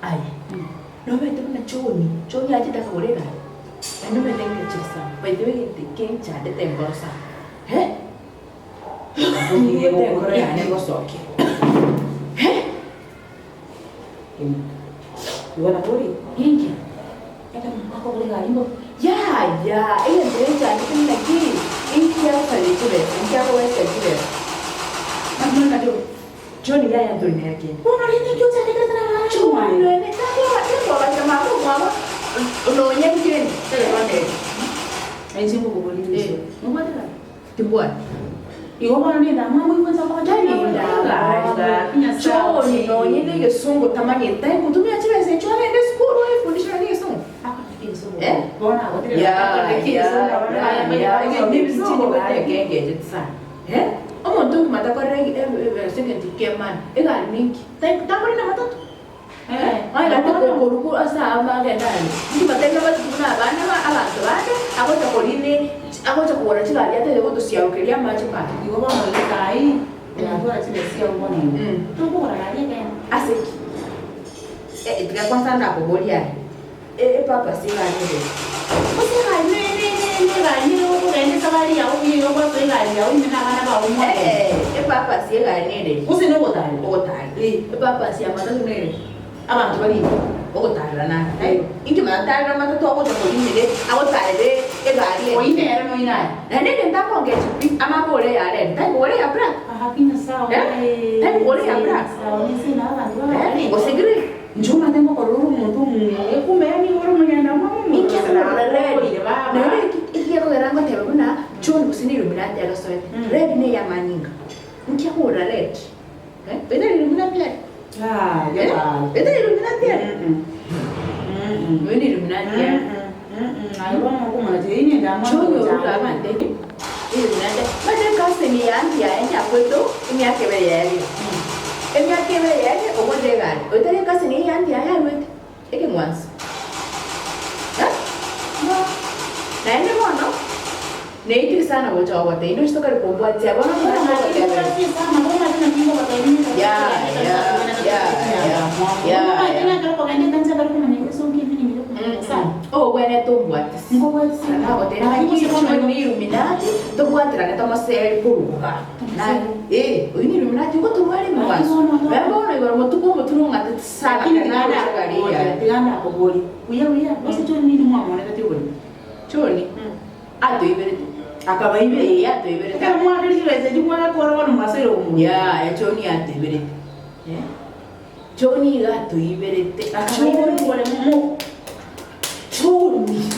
Ai. No me tengo una choni aje taka gorega. No me tengo chisa. By the way, the king cha de tembosa. Eh? Ni tengo gorega ne gosoke. Eh? Wana bori? Ingi. Eka mkako gorega imbo. Ya, ile ndio ni lakini ingi ya pale kule. Ingi ya kwa kule. Mama ndio Johnny yaya ndo ni yake. Unaona kitu cha kile tena Chuma ni nene kama kama mama no nyingine tele wande. Ainsi mukubulirizo. Mubadala. Timbwa. Iwo bana ni da mama iwanza kwa Johnny nda. Johnny no nyine yesungu tamani tai kutumia chile se chwa nende school wewe fundisha ni yesungu. Akafikiri so. Bona wote. Ya. Mimi sitini kwa genge jetsa. Omuntu matakore second keman ega ninki takore na matatu ai la ko koruko asa ama ga dali ndi matenda batu kuna bana ba abantu bade abo takorine abo takora chigari ate lego tusia ukeria maji pa iwo bana le kai ya bora chile sia ubone to bora na le kai aseki tika kwanza na kubolia papa sina nile kusema nene gani lo kurende sabari ya ubi lo kwa toi gani ya ubi na bana ba umo papa si gani nile usine otali papa si amata nile abantu bali okutala na inki matala matatu abo takolinde abotale egari oine era no ina na nende ndakonge amabole ya le ndabole ya bra hakina sawa ndabole ya bra sawa ni sina abantu osigiri njuma tengo koruru muntu ekumeni woro munyana mamu inki akora ready na iki yako garango tebe kuna John usini illuminati ya soe red ne ya maninga inki akora red beda illuminati ya beda illuminati ya illuminati ya ayo mko mwana ine ndamwa John ura bande illuminati bade kasi ni anti ya enya kweto imi akebe yali emi akebe yali obode gani otale kasi ni anti ya yawe eke mwanzo naende mwana neitiri sana wocha wote ino shitoka lipombwa tia bwana mwana oh wene tombwa ngo sana wote na kicho ni illuminati tobwatira ne tomaseri kuruka na ini illuminati ngo tubali mwanzo bembo no mutuko muturunga tsaka na tiganda koboli uya basi John ni mwana na tatizo Choni ato iberete akaba ibe ato iberete kama mwana ndiriweze jumwana kora wana masero umuntu ya Choni ato iberete Choni ato iberete Choni wale mu Choni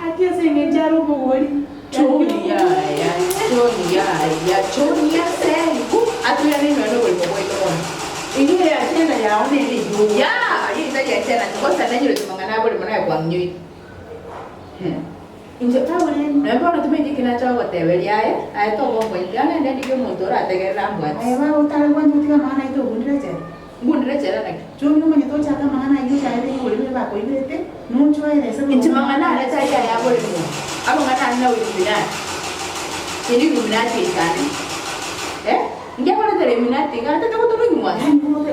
akia senge jaro bogoli Choni ya Choni ya sei ato ya neno ndo kwa kwa ini ya tena ya one ile juu ya hii ya tena kwa sababu ndio tumangana bali mwana kwa mnyui inje tawo ne na bora tumenge kinacho goteberia aye to bongo ingana ndi ndio muntu rategerera mbwati aye wa utale kwa njutika maana ito ngundire chera na Choni no manyo tocha kama maana hiyo tayari ile ile bako ibete no chwa ile sema inje mangana ala tayari ya bole mu abo ngana na illuminati ini illuminati ikani ngia bora tele illuminati ngata to to ngwa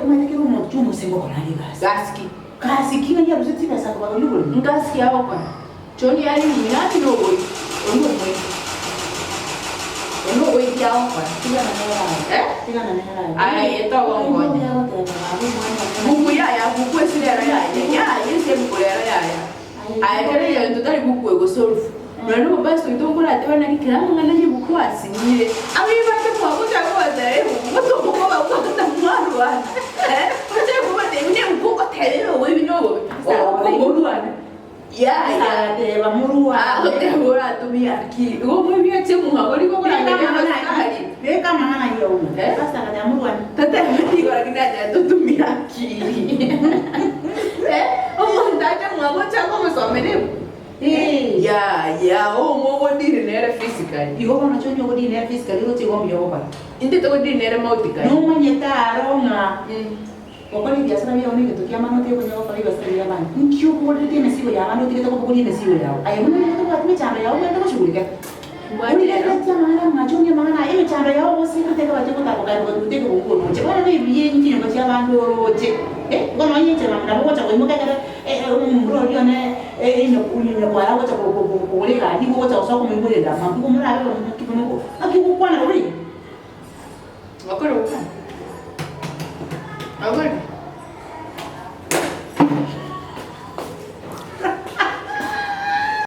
umete kiro mo chumo sengo kona gaski kasi kina ya ruseti pesa kwa yugo ngaski hapo kwa Choni ali illuminati no boy ongo boy eno boy kia kwa tiga na nela ai eto bongo buku ya buku esira ya yese buku ya ai kare ya ndotari buku ego solve no basi itongola tebana kikira ngana ni buku asingire abi bate kwa kuta kwa dai muto buku ba kwa kuta mwarwa ote buku te mine buku tele we bino ya de ba murua ote bora tumia akili ngo mwe biache mu ngori ko kora kama hana hiyo sasa kada murua tata mti kwa kinaja tutumia akili omo ndaje mwago chako msomere ya mo diri nere physical igo bana chonyo go diri nere physical igo tigo myo ba inte to diri nere mautika no manyeta ronga okoli biashara mimi oni kitu kia mano tio kwenye okoli biashara ya bana nkio ko diri tena sigo ya bana tio ko diri sigo ya ayo mimi to kwa mchana ya wewe ndo shughulika Ulileta maana machungi maana hiyo chando yao usiku teka watu kutakoka ngo tuteke bukuru. Je bana ni biye nyinyi ngo tia bantu roje. Ngono yinje mamna bo cha kwimuka kada umro yone ino kunyanya kwa rawo cha kuleka ndi bo cha usoko mwingule da mambu mura leo kipomo. Akikukwana uri. Wakoro. Agora.